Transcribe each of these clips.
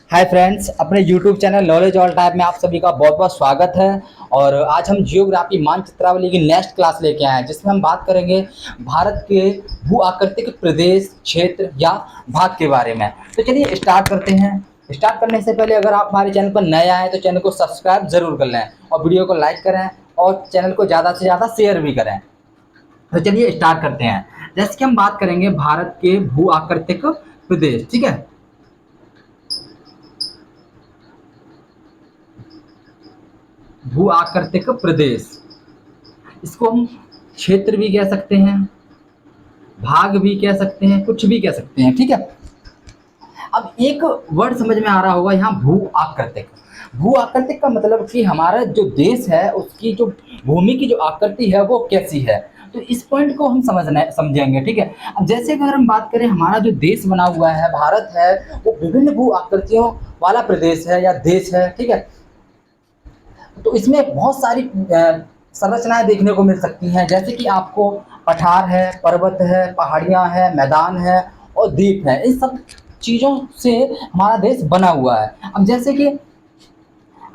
Hi friends, अपने YouTube channel knowledge all type में आप सभी का बहुत बहुत स्वागत है। और आज हम जियोग्राफी मानचित्रावली की नेक्स्ट क्लास लेके आए हैं, जिसमें हम बात करेंगे भारत के भू आकृतिक प्रदेश, क्षेत्र या भाग के बारे में। तो चलिए स्टार्ट करते हैं। स्टार्ट करने से पहले अगर आप हमारे चैनल पर नए आए तो चैनल को सब्सक्राइब जरूर कर लें और वीडियो को लाइक करें और चैनल को ज़्यादा से ज़्यादा शेयर भी करें। तो चलिए स्टार्ट करते हैं। जैसे कि हम बात करेंगे भारत के भू आकृतिक प्रदेश, ठीक है। भू आकृतिक प्रदेश, इसको हम क्षेत्र भी कह सकते हैं, भाग भी कह सकते हैं, कुछ भी कह सकते हैं, ठीक है। अब एक वर्ड समझ में आ रहा होगा यहाँ, भू आकृतिक। भू आकृतिक का मतलब कि हमारा जो देश है उसकी जो भूमि की जो आकृति है वो कैसी है। तो इस पॉइंट को हम समझेंगे, ठीक है। अब जैसे अगर हम बात करें, हमारा जो देश बना हुआ है भारत है, वो विभिन्न भू आकृतियों वाला प्रदेश है या देश है, ठीक है। तो इसमें बहुत सारी संरचनाएं देखने को मिल सकती हैं, जैसे कि आपको पठार है, पर्वत है, पहाड़ियाँ हैं, मैदान है और द्वीप है। इन सब चीज़ों से हमारा देश बना हुआ है। अब जैसे कि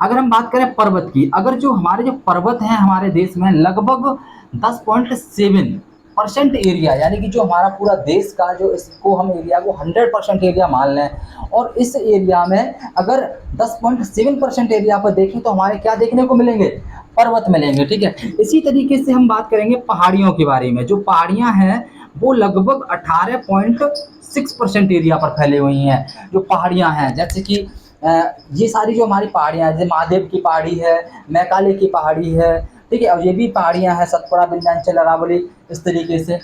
अगर हम बात करें पर्वत की, अगर जो हमारे जो पर्वत हैं हमारे देश में लगभग 10.7% एरिया, यानी कि जो हमारा पूरा देश का जो इसको हम एरिया को 100% एरिया मान लें, और इस एरिया में अगर 10.7% एरिया पर देखें तो हमारे क्या देखने को मिलेंगे, पर्वत मिलेंगे, ठीक है। इसी तरीके से हम बात करेंगे पहाड़ियों के बारे में। जो पहाड़ियाँ हैं वो लगभग 18.6% एरिया पर फैली हुई हैं। जो पहाड़ियाँ हैं, जैसे कि ये सारी जो हमारी पहाड़ियाँ हैं, जैसे महादेव की पहाड़ी है, मैकाले की पहाड़ी है, ठीक है। और ये भी पहाड़ियाँ हैं, सतपुड़ा, विंध्याचल, अरावली, इस तरीके से।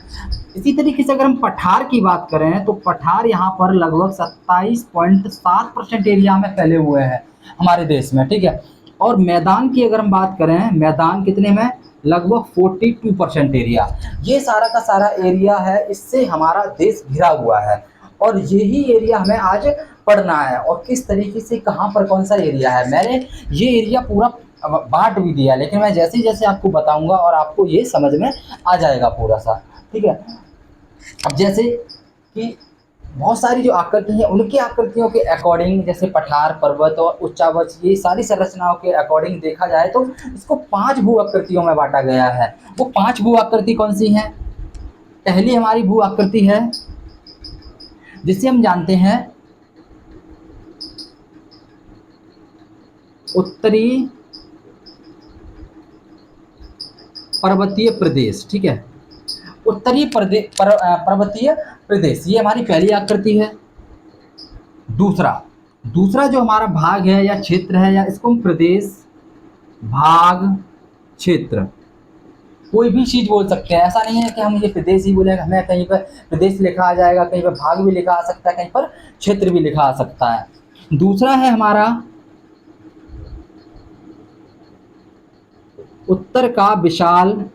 इसी तरीके से अगर हम पठार की बात करें तो पठार यहाँ पर लगभग 27.7% एरिया में फैले हुए हैं हमारे देश में, ठीक है। और मैदान की अगर हम बात करें, मैदान कितने में, लगभग 42% एरिया। ये सारा का सारा एरिया है, इससे हमारा देश घिरा हुआ है। और यही एरिया हमें आज पढ़ना है, और किस तरीके से कहाँ पर कौन सा एरिया है। मैंने ये एरिया पूरा बांट भी दिया, लेकिन मैं जैसे जैसे आपको बताऊंगा और आपको ये समझ में आ जाएगा पूरा सा, ठीक है। अब जैसे कि बहुत सारी जो आकृति हैं, उनकी आकृतियों के अकॉर्डिंग, जैसे पठार, पर्वत और उच्चावच, ये सारी संरचनाओं के अकॉर्डिंग देखा जाए तो इसको 5 भू आकृतियों में बांटा गया है। वो 5 भू आकृति कौन सी हैं? पहली हमारी भू आकृति है जिसे हम जानते हैं उत्तरी पर्वतीय प्रदेश, ठीक है। उत्तरी पर्वतीय प्रदेश, ये हमारी पहली आकृति है। दूसरा दूसरा जो हमारा भाग है या क्षेत्र है, या इसको हम प्रदेश, भाग, क्षेत्र, कोई भी चीज़ बोल सकते हैं। ऐसा नहीं है कि हम ये प्रदेश ही बोलेंगे, हमें कहीं पर प्रदेश लिखा आ जाएगा, कहीं पर भाग भी लिखा आ सकता है, कहीं पर क्षेत्र भी लिखा आ सकता है। दूसरा है हमारा उत्तर का विशाल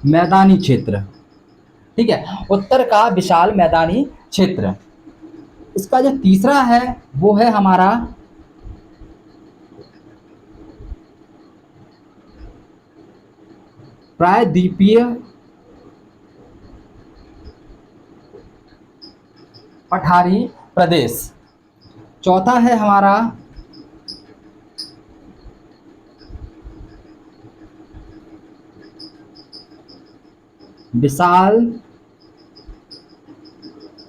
मैदानी क्षेत्र, ठीक है। उत्तर का विशाल मैदानी क्षेत्र। इसका जो तीसरा है वो है हमारा प्रायद्वीपीय पठारी प्रदेश। चौथा है हमारा विशाल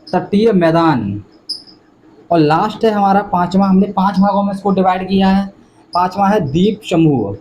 तटीय मैदान। और लास्ट है हमारा पांचवा, हमने 5 भागों में इसको डिवाइड किया है। पांचवा है द्वीप समूह।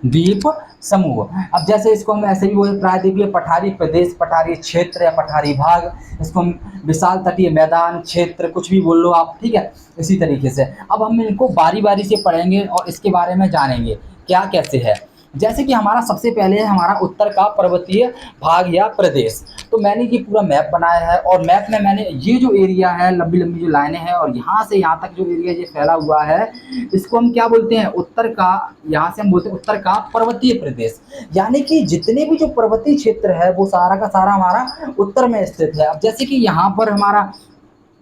द्वीप समूह, अब जैसे इसको हम ऐसे भी बोले, प्रायद्वीपीय पठारी प्रदेश, पठारी क्षेत्र या पठारी भाग, इसको हम विशाल तटीय मैदान, क्षेत्र, कुछ भी बोल लो आप, ठीक है। इसी तरीके से अब हम इनको बारी बारी से पढ़ेंगे और इसके बारे में जानेंगे क्या कैसे है। जैसे कि हमारा सबसे पहले है हमारा उत्तर का पर्वतीय भाग या प्रदेश। तो मैंने ये पूरा मैप बनाया है, और मैप में मैंने ये जो एरिया है, लंबी लंबी जो लाइनें हैं, और यहाँ से यहाँ तक जो एरिया ये फैला हुआ है, इसको हम क्या बोलते हैं, उत्तर का, यहाँ से हम बोलते हैं उत्तर का पर्वतीय प्रदेश। यानी कि जितने भी जो पर्वतीय क्षेत्र है वो सारा का सारा हमारा उत्तर में स्थित है। अब जैसे कि यहाँ पर हमारा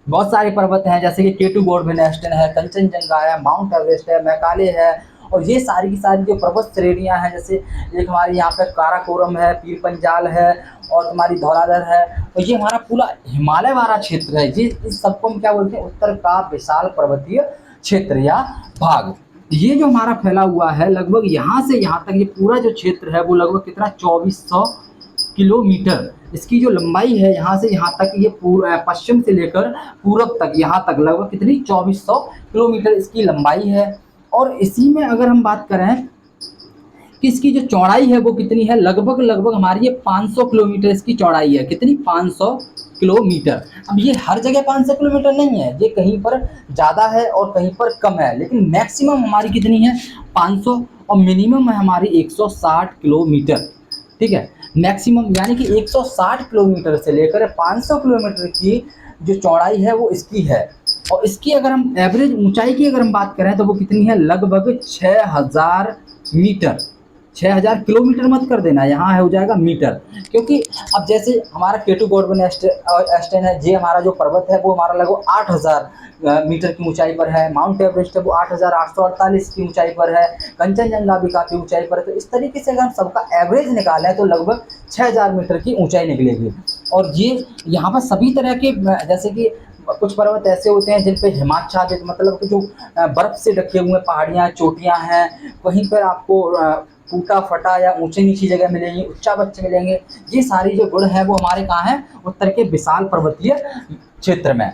बहुत सारे पर्वत हैं, जैसे कि केटू गोंडवन नेशनल है, कंचनजंगा है, माउंट एवरेस्ट है, मैकाले है, और ये सारी की सारी जो पर्वत श्रेणियाँ हैं, जैसे एक हमारे यहाँ पे काराकोरम है, पीर पंजाल है और तुम्हारी धौलाधर है, और ये हमारा पूरा हिमालय वाला क्षेत्र है। ये इस सबको हम क्या बोलते हैं, उत्तर का विशाल पर्वतीय क्षेत्र या भाग। ये जो हमारा फैला हुआ है लगभग यहाँ से यहाँ तक, ये पूरा जो क्षेत्र है वो लगभग कितना 2400 किलोमीटर इसकी जो लंबाई है, यहाँ से यहाँ तक, ये पूरा पश्चिम से लेकर पूरब तक, यहाँ तक लगभग कितनी 2400 किलोमीटर इसकी लंबाई है। और इसी में अगर हम बात करें कि इसकी जो चौड़ाई है वो कितनी है, लगभग लगभग हमारी ये 500 किलोमीटर इसकी चौड़ाई है। कितनी, 500 किलोमीटर। अब ये हर जगह 500 किलोमीटर नहीं है, ये कहीं पर ज़्यादा है और कहीं पर कम है, लेकिन मैक्सिमम हमारी कितनी है 500, और मिनिमम है हमारी 160 किलोमीटर। ठीक है, मैक्सिमम यानी कि 160 किलोमीटर से लेकर 500 किलोमीटर की जो चौड़ाई है वो इसकी है। और इसकी अगर हम एवरेज ऊंचाई की अगर हम बात करें तो वो कितनी है, लगभग 6000 मीटर। 6000 किलोमीटर मत कर देना, यहाँ हो जाएगा मीटर, क्योंकि अब जैसे हमारा केटू गॉर्डन एस्टेन है, ये हमारा जो पर्वत है वो हमारा लगभग 8000 मीटर की ऊंचाई पर है। माउंट एवरेस्ट है वो 8848 की ऊंचाई पर है। कंचनजंगा भी काफ़ी ऊंचाई पर है। तो इस तरीके से अगर हम सबका एवरेज निकालें तो लगभग 6000 मीटर की ऊंचाई निकलेगी। और ये यहाँ पर सभी तरह के, जैसे कि कुछ पर्वत ऐसे होते हैं जिन पे हिमाच्छादित, मतलब कि जो बर्फ़ से ढके हुए पहाड़ियाँ चोटियाँ हैं, वहीं पर आपको टूटा फटा या ऊंची नीची जगह मिलेंगी, उच्चा बच्चे मिलेंगे। ये सारी जो गुण है वो हमारे कहाँ हैं, उत्तर के विशाल पर्वतीय क्षेत्र में।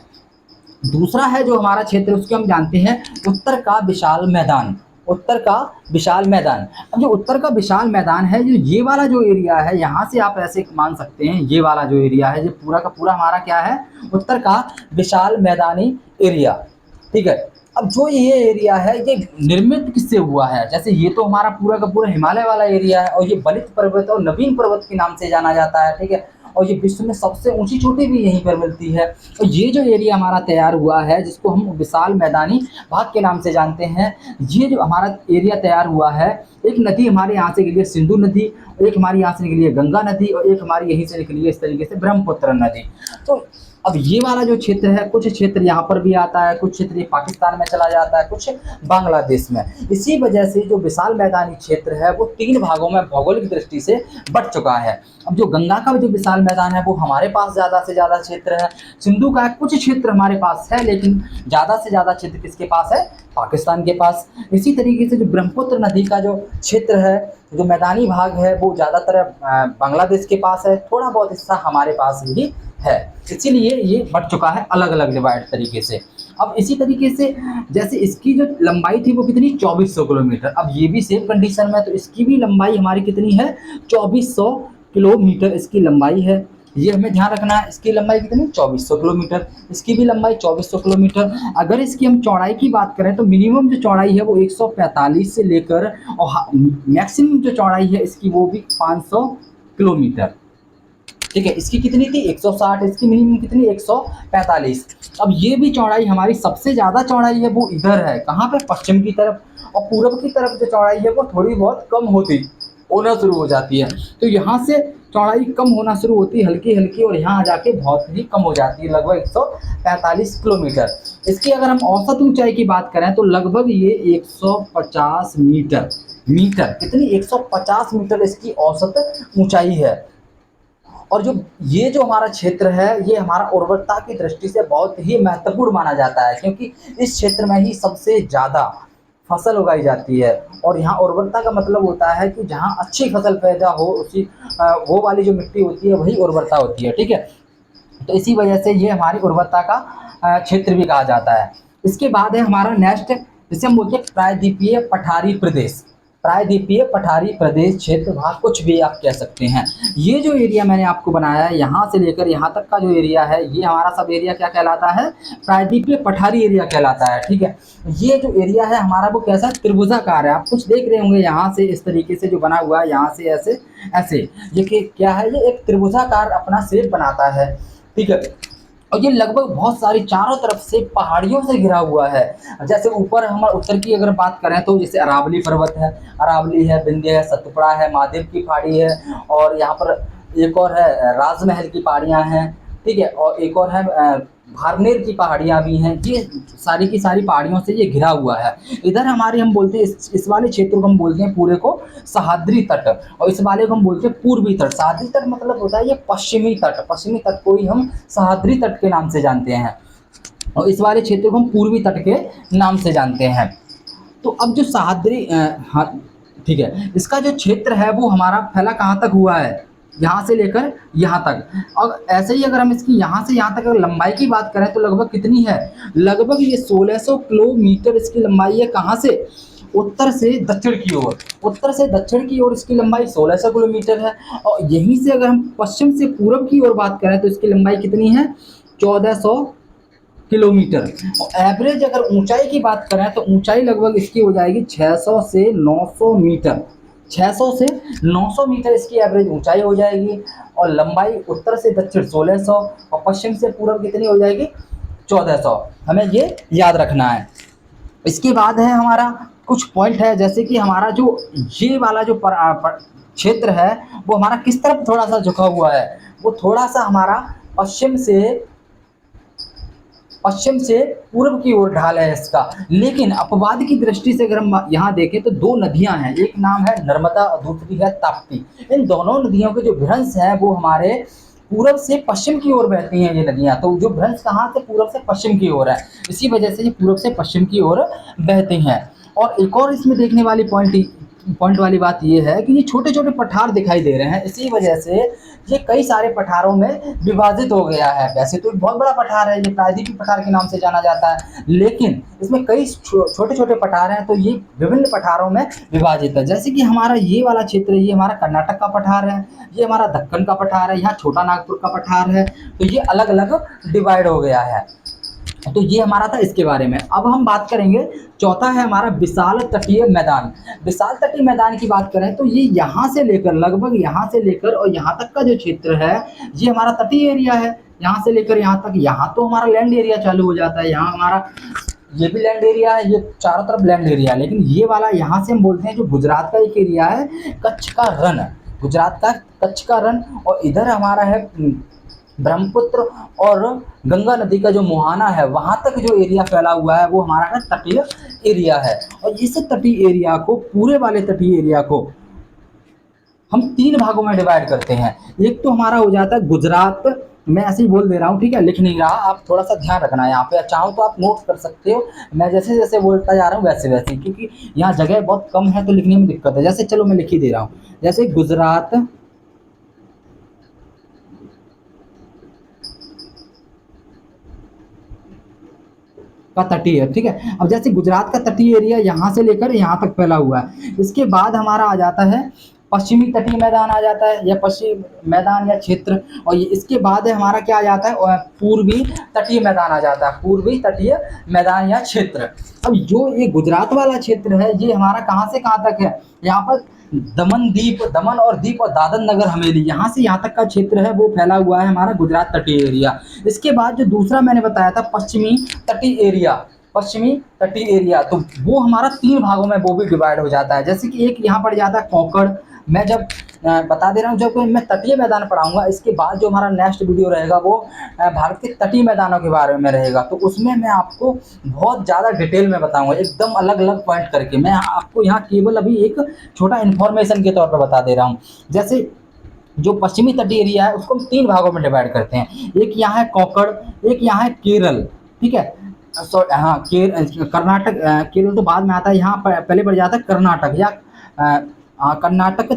दूसरा है जो हमारा क्षेत्र, उसको हम जानते हैं उत्तर का विशाल मैदान। उत्तर का विशाल मैदान। अब जो उत्तर का विशाल मैदान है, जो ये वाला जो एरिया है, यहाँ से आप ऐसे मान सकते हैं, ये वाला जो एरिया है ये पूरा का पूरा हमारा क्या है, उत्तर का विशाल मैदानी एरिया। ठीक है, अब जो ये एरिया है ये निर्मित किससे हुआ है, जैसे ये तो हमारा पूरा का पूरा हिमालय वाला एरिया है, और ये बलित पर्वत और नवीन पर्वत के नाम से जाना जाता है। ठीक है, और ये विश्व में सबसे ऊंची चोटी भी यहीं पर मिलती है। और ये जो एरिया हमारा तैयार हुआ है, जिसको हम विशाल मैदानी भाग के नाम से जानते हैं, ये जो हमारा एरिया तैयार हुआ है, एक नदी हमारे यहाँ से निकली है सिंधु नदी, और एक हमारी यहाँ से निकली है गंगा नदी, और एक हमारी यहीं से निकली है इस तरीके से ब्रह्मपुत्र नदी। तो अब ये वाला जो क्षेत्र है, कुछ क्षेत्र यहाँ पर भी आता है, कुछ क्षेत्र ये पाकिस्तान में चला जाता है, कुछ बांग्लादेश में। इसी वजह से जो विशाल मैदानी क्षेत्र है वो 3 भागों में भौगोलिक दृष्टि से बंट चुका है। अब जो गंगा का जो विशाल मैदान है वो हमारे पास ज़्यादा से ज़्यादा क्षेत्र है, सिंधु का कुछ क्षेत्र हमारे पास है, लेकिन ज़्यादा से ज़्यादा क्षेत्र किसके पास है, पाकिस्तान के पास। इसी तरीके से जो ब्रह्मपुत्र नदी का जो क्षेत्र है, जो मैदानी भाग है, वो ज़्यादातर बांग्लादेश के पास है, थोड़ा बहुत हिस्सा हमारे पास भी है। इसीलिए ये बढ़ चुका है अलग अलग डिवाइड तरीके से। अब इसी तरीके से जैसे इसकी जो लंबाई थी वो कितनी 2400 किलोमीटर, अब ये भी सेम कंडीशन में, तो इसकी भी लंबाई हमारी कितनी है 2400 किलोमीटर इसकी लंबाई है। ये हमें ध्यान रखना है, इसकी लंबाई कितनी 2400 किलोमीटर, इसकी भी लंबाई 2400 किलोमीटर। अगर इसकी हम चौड़ाई की बात करें तो मिनिमम जो चौड़ाई है वो 145 से लेकर, और मैक्सिमम जो चौड़ाई है इसकी वो भी 500 किलोमीटर। ठीक है, इसकी कितनी थी 160, इसकी मिनिमम कितनी 145। अब ये भी चौड़ाई हमारी सबसे ज़्यादा चौड़ाई है वो इधर है, कहाँ पे, पश्चिम की तरफ, और पूर्व की तरफ जो चौड़ाई है वो थोड़ी बहुत कम होना शुरू हो जाती है। तो यहाँ से चौड़ाई कम होना शुरू होती है हल्की हल्की, और यहाँ आ जाके बहुत ही कम हो जाती है, लगभग 145 किलोमीटर। इसकी अगर हम औसत ऊंचाई की बात करें तो लगभग ये 150 मीटर, कितनी 150 मीटर इसकी औसत ऊंचाई है। और ये जो हमारा क्षेत्र है ये हमारा उर्वरता की दृष्टि से बहुत ही महत्वपूर्ण माना जाता है, क्योंकि इस क्षेत्र में ही सबसे ज़्यादा फसल उगाई जाती है। और यहाँ उर्वरता का मतलब होता है कि जहाँ अच्छी फसल पैदा हो, उसी वो वाली जो मिट्टी होती है वही उर्वरता होती है। ठीक है, तो इसी वजह से ये हमारी उर्वरता का क्षेत्र भी कहा जाता है। इसके बाद है हमारा नेक्स्ट, जिसे हम बोलते हैं प्रायद्वीपीय पठारी प्रदेश। प्रायद्वीपीय पठारी प्रदेश क्षेत्र भाग, कुछ भी आप कह सकते हैं। ये जो एरिया मैंने आपको बनाया है, यहाँ से लेकर यहाँ तक का जो एरिया है, ये हमारा सब एरिया क्या कहलाता है, प्रायद्वीपीय पठारी एरिया कहलाता है। ठीक है, ये जो एरिया है हमारा वो कैसा त्रिभुजाकार है, आप कुछ देख रहे होंगे यहाँ से इस तरीके से जो बना हुआ है, यहाँ से ऐसे ऐसे, ये क्या है, ये एक त्रिभुजाकार अपना शेप बनाता है। ठीक है, और ये लगभग बहुत सारी चारों तरफ से पहाड़ियों से घिरा हुआ है। जैसे ऊपर हमारे उत्तर की अगर बात करें तो जैसे अरावली पर्वत है, अरावली है, विंध्य है, सतपुड़ा है, महादेव की पहाड़ी है, और यहाँ पर एक और है राजमहल की पहाड़ियाँ हैं। ठीक है, और एक और है भारनेर की पहाड़ियाँ भी हैं, ये सारी की सारी पहाड़ियों से ये घिरा हुआ है। इधर हमारे हम बोलते हैं इस वाले क्षेत्र को हम बोलते हैं पूरे को सह्याद्री तट, और इस वाले को हम बोलते हैं पूर्वी तट। सह्याद्री तट मतलब होता है ये पश्चिमी तट को ही हम सह्याद्री तट के नाम से जानते हैं, और इस वाले क्षेत्र को हम पूर्वी तट के नाम से जानते हैं। तो अब जो सह्याद्री हाँ ठीक है, इसका जो क्षेत्र है वो हमारा फैला कहाँ तक हुआ है, यहाँ से लेकर यहाँ तक। और ऐसे ही अगर हम इसकी यहाँ से यहाँ तक अगर लंबाई की बात करें तो लगभग कितनी है, लगभग ये 1600 किलोमीटर इसकी लंबाई है। कहाँ से, उत्तर से दक्षिण की ओर, उत्तर से दक्षिण की ओर इसकी लंबाई 1600 किलोमीटर है। और यहीं से अगर हम पश्चिम से पूर्व की ओर बात करें तो इसकी लंबाई कितनी है, 1400 किलोमीटर। और एवरेज अगर ऊंचाई की बात करें तो ऊंचाई लगभग इसकी हो जाएगी 600 से 900 मीटर, 600 से 900 मीटर इसकी एवरेज ऊंचाई हो जाएगी। और लंबाई उत्तर से दक्षिण 1600 और पश्चिम से पूर्व कितनी हो जाएगी, 1400। हमें ये याद रखना है। इसके बाद है हमारा कुछ पॉइंट है, जैसे कि हमारा जो ये वाला जो क्षेत्र है वो हमारा किस तरफ थोड़ा सा झुका हुआ है, वो थोड़ा सा हमारा पश्चिम से पूर्व की ओर ढाल है इसका। लेकिन अपवाद की दृष्टि से अगर हम यहाँ देखें तो दो नदियाँ हैं, एक नाम है नर्मदा और दूसरी है ताप्ती। इन दोनों नदियों के जो भ्रंश हैं वो हमारे पूर्व से पश्चिम की ओर बहती हैं ये नदियाँ। तो जो भ्रंश कहाँ से, पूर्व से पश्चिम की ओर है, इसी वजह से ये पूर्व से पश्चिम की ओर बहती हैं। और एक और इसमें देखने वाली पॉइंट वाली बात ये है कि ये छोटे छोटे पठार दिखाई दे रहे हैं, इसी वजह से ये कई सारे पठारों में विभाजित हो गया है। वैसे तो बहुत बड़ा पठार है, ये प्रायद्वीपीय पठार के नाम से जाना जाता है, लेकिन इसमें कई छोटे छोटे पठार हैं, तो ये विभिन्न पठारों में विभाजित है। जैसे कि हमारा ये वाला क्षेत्र, ये हमारा कर्नाटक का पठार है, ये हमारा दक्कन का पठार है, यहाँ छोटा नागपुर का पठार है, तो ये अलग अलग डिवाइड हो गया है। तो ये हमारा था इसके बारे में। अब हम बात करेंगे, चौथा है हमारा विशाल तटीय मैदान। विशाल तटीय मैदान की बात करें तो ये यहाँ से लेकर, लगभग यहाँ से लेकर और यहाँ तक का जो क्षेत्र है ये हमारा तटीय एरिया है। यहाँ से लेकर यहाँ तक, यहाँ तो हमारा लैंड एरिया चालू हो जाता है, यहाँ हमारा ये भी लैंड एरिया है, ये चारों तरफ लैंड एरिया है। लेकिन ये वाला यहाँ से हम बोलते हैं जो गुजरात का एक एरिया है, कच्छ का रण, गुजरात का कच्छ का रण। और इधर हमारा है ब्रह्मपुत्र और गंगा नदी का जो मुहाना है, वहाँ तक जो एरिया फैला हुआ है वो हमारा है तटीय एरिया है। और इस तटीय एरिया को, पूरे वाले तटीय एरिया को हम 3 भागों में डिवाइड करते हैं। एक तो हमारा हो जाता है गुजरात, मैं ऐसे ही बोल दे रहा हूँ, ठीक है, लिख नहीं रहा, आप थोड़ा सा ध्यान रखना है यहाँ पे, चाहो तो आप नोट कर सकते हो, मैं जैसे जैसे बोलता जा रहा हूँ वैसे वैसे, क्योंकि यहाँ जगह बहुत कम है तो लिखने में दिक्कत है। जैसे चलो मैं लिख ही दे रहा हूँ, जैसे गुजरात का तटीय, ठीक है। अब जैसे गुजरात का तटीय एरिया यहाँ से लेकर यहाँ तक फैला हुआ है। इसके बाद हमारा आ जाता है पश्चिमी तटीय मैदान आ जाता है, या पश्चिम मैदान या क्षेत्र। और ये इसके बाद है हमारा क्या आ जाता है, पूर्वी तटीय मैदान आ जाता है, पूर्वी तटीय मैदान या क्षेत्र। अब जो ये गुजरात वाला क्षेत्र है ये हमारा कहाँ से कहाँ तक है, यहाँ पर दमन और दीप और दादर नगर हवेली, यहाँ से यहाँ तक का क्षेत्र है वो फैला हुआ है हमारा गुजरात तटीय एरिया। इसके बाद जो दूसरा मैंने बताया था पश्चिमी तटीय एरिया, तो वो हमारा 3 भागों में वो भी डिवाइड हो जाता है। जैसे कि एक यहाँ पड़ जाता है कोंकण, मैं जब बता दे रहा हूँ, जब मैं तटीय मैदान पढ़ाऊंगा इसके बाद जो हमारा नेक्स्ट वीडियो रहेगा वो भारत के तटीय मैदानों के बारे में रहेगा, तो उसमें मैं आपको बहुत ज़्यादा डिटेल में बताऊंगा, एकदम अलग अलग पॉइंट करके। मैं आपको यहाँ केवल अभी एक छोटा इन्फॉर्मेशन के तौर पर बता दे रहा हूँ। जैसे जो पश्चिमी तटीय एरिया है उसको हम 3 भागों में डिवाइड करते हैं, एक यहाँ है कोंकण, एक यहाँ है केरल, ठीक है, हाँ कर्नाटक, केरल तो बाद में आता है, यहाँ पहले पड़ जाता है कर्नाटक या कर्नाटक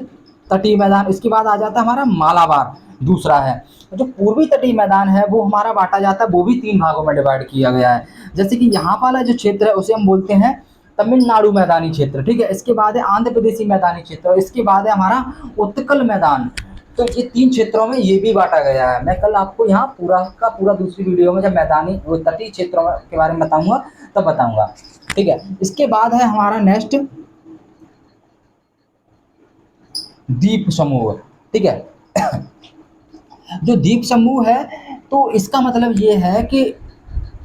तटीय मैदान। इसके बाद आ जाता है हमारा मालाबार, दूसरा है। जो पूर्वी तटीय मैदान है वो हमारा बांटा जाता है, वो भी 3 भागों में डिवाइड किया गया है। जैसे कि यहाँ वाला जो क्षेत्र है उसे हम बोलते हैं तमिलनाडु मैदानी क्षेत्र, ठीक है। इसके बाद है आंध्र प्रदेशी मैदानी क्षेत्र, और इसके बाद है हमारा उत्कल मैदान। तो ये 3 क्षेत्रों में ये भी बांटा गया है। मैं कल आपको यहाँ पूरा का पूरा दूसरी वीडियो में जब मैदानी तटीय क्षेत्रों के बारे में बताऊंगा तब बताऊंगा, ठीक है। इसके बाद है हमारा नेक्स्ट द्वीप समूह, ठीक है। जो द्वीप समूह है तो इसका मतलब ये है कि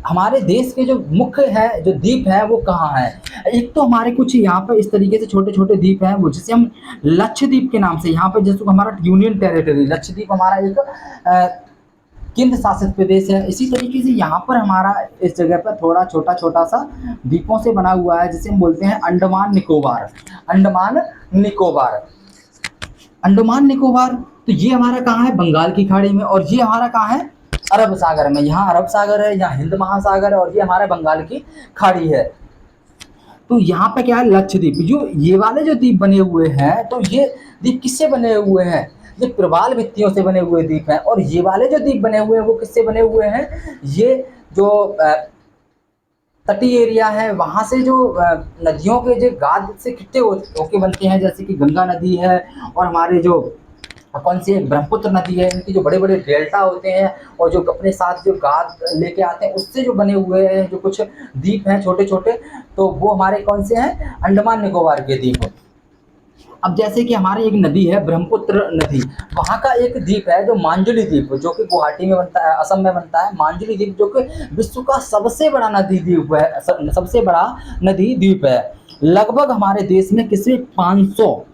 हमारे देश के जो मुख्य है जो द्वीप है वो कहाँ है। एक तो हमारे कुछ यहाँ पर इस तरीके से छोटे छोटे द्वीप हैं वो जिसे हम लक्षद्वीप के नाम से, यहाँ पर जैसे हमारा यूनियन टेरिटरी लक्षद्वीप हमारा एक केंद्र शासित प्रदेश है। इसी तरीके से यहाँ पर हमारा इस जगह पर थोड़ा छोटा छोटा सा द्वीपों से बना हुआ है, जिसे हम बोलते हैं अंडमान निकोबार। अंडमान निकोबार, अंडमान निकोबार। तो ये हमारा कहाँ है, बंगाल की खाड़ी में, और ये हमारा कहाँ है, अरब सागर में। यहाँ अरब सागर है, यहाँ हिंद महासागर है, और ये हमारे बंगाल की खाड़ी है। तो यहाँ पे क्या है, लक्षद्वीप। जो ये वाले जो द्वीप बने हुए हैं, तो ये द्वीप किससे बने हुए हैं, ये प्रवाल भित्तियों से बने हुए द्वीप हैं। और ये वाले जो द्वीप बने हुए हैं वो किससे बने हुए हैं, ये जो तटीय एरिया है वहाँ से जो नदियों के जो गाद से इकट्ठे होके बनते हैं, जैसे कि गंगा नदी है, और हमारे जो कौन सी एक ब्रह्मपुत्र नदी है, इनकी जो बड़े बड़े डेल्टा होते हैं और जो अपने साथ जो गाद लेके आते हैं, उससे जो बने हुए हैं जो कुछ द्वीप हैं छोटे छोटे, तो वो हमारे कौन से हैं, अंडमान निकोबार के द्वीप। अब जैसे कि हमारी एक नदी है ब्रह्मपुत्र नदी, वहाँ का एक द्वीप है जो मांजुली द्वीप, जो कि गुवाहाटी में बनता है, असम में बनता है। मांजुली द्वीप जो कि विश्व का सबसे बड़ा नदी द्वीप है, सबसे बड़ा नदी द्वीप है। लगभग हमारे देश में किसी 500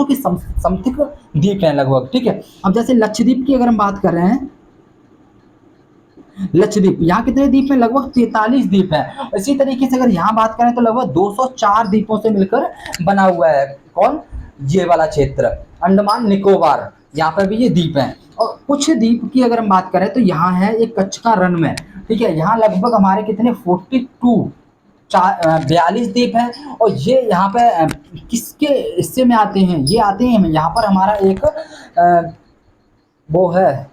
के समथिंग द्वीप हैं लगभग, ठीक है। अब जैसे लक्षद्वीप की अगर हम बात कर रहे हैं, लक्षद्वीप, यहाँ कितने द्वीप हैं, लगभग 43 द्वीप हैं। इसी तरीके से अगर यहाँ बात करें तो लगभग 204 द्वीपों से मिलकर बना हुआ है कौन, ये वाला क्षेत्र अंडमान निकोबार, यहाँ पर भी ये द्वीप हैं। और कुछ द्वीप की अगर हम बात करें तो यहाँ है एक कच्छ का रण में, ठीक है। यहाँ लगभग हमारे कितने 42 द्वीप हैं। और ये यहाँ पे किसके हिस्से में आते हैं, ये आते हैं यहाँ पर हमारा एक वो है,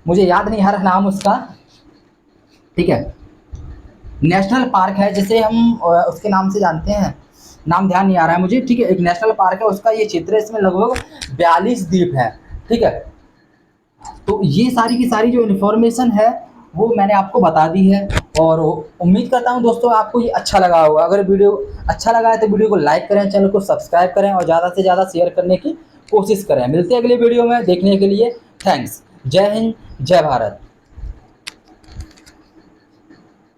मुझे याद नहीं आ रहा नाम उसका, ठीक है, नेशनल पार्क है जिसे हम उसके नाम से जानते हैं, नाम ध्यान नहीं आ रहा है मुझे, ठीक है। एक नेशनल पार्क है, उसका ये क्षेत्र है, इसमें लगभग 42 द्वीप हैं, ठीक है। तो ये सारी की सारी जो इन्फॉर्मेशन है वो मैंने आपको बता दी है, और उम्मीद करता हूँ दोस्तों आपको ये अच्छा लगा होगा। अगर वीडियो अच्छा लगा है तो वीडियो को लाइक करें, चैनल को सब्सक्राइब करें, और ज़्यादा से ज़्यादा शेयर करने की कोशिश करें। मिलते हैं अगले वीडियो में, देखने के लिए थैंक्स। जय हिंद, जय भारत।